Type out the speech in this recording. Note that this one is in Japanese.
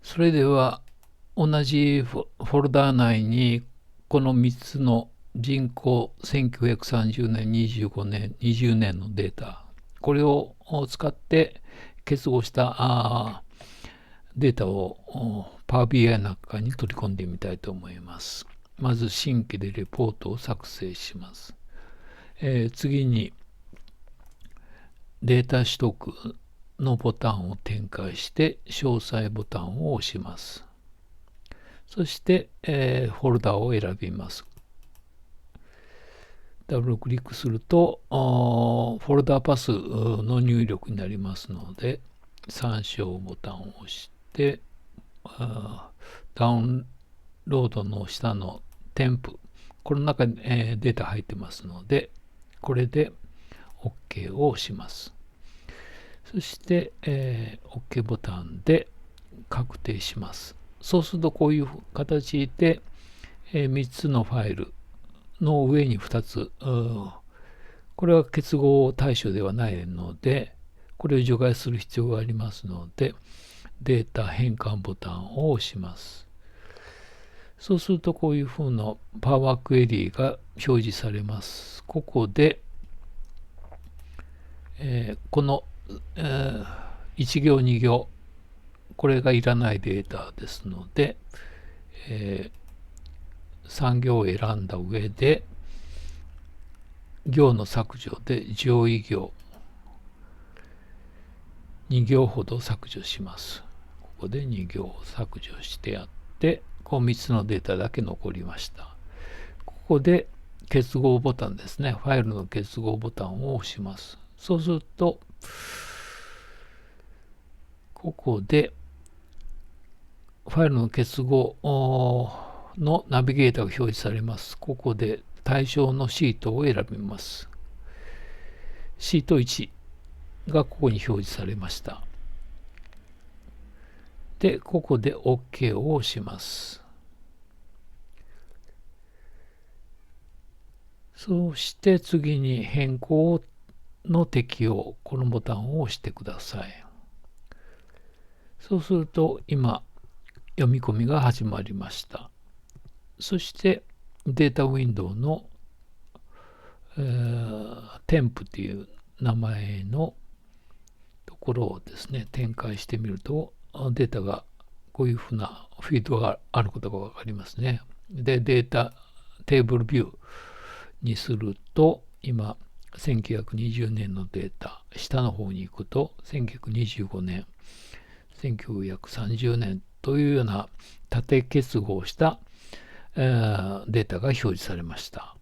それでは同じフォルダ内にこの3つの人口1930年、25年、20年のデータ、これを使って結合したデータをPower BI の中に取り込んでみたいと思います。まず新規でレポートを作成します。次にデータ取得のボタンを展開して詳細ボタンを押します。そして、フォルダを選びます。ダブルクリックするとフォルダパスの入力になりますので、参照ボタンを押してダウンロードの下の添付、この中に、データ入ってますので、これで OK を押します。そして、OK ボタンで確定します。そうするとこういう形で、3つのファイルの上に2つ、これは結合対象ではないので、これを除外する必要がありますので、データ変換ボタンを押します。そうするとこういう風なパワークエリーが表示されます。ここで、この、1行2行、これがいらないデータですので、3行を選んだ上で、行の削除で上位行2行ほど削除します。ここで2行を削除してやって、こう3つのデータだけ残りました。ここで結合ボタンですね。ファイルの結合ボタンを押します。そうすると、ここでファイルの結合のナビゲーターが表示されます。ここで対象のシートを選びます。シート1がここに表示されました。で、ここで OK を押します。そして次に変更の適用、このボタンを押してください。そうすると今、読み込みが始まりました。そしてデータウィンドウの、添付という名前のところをですね、展開してみると、データがこういうふうなフィードがあることが分かりますね。で、データテーブルビューにすると、今、1920年のデータ、下の方に行くと、1925年、1930年というような縦結合した、データが表示されました。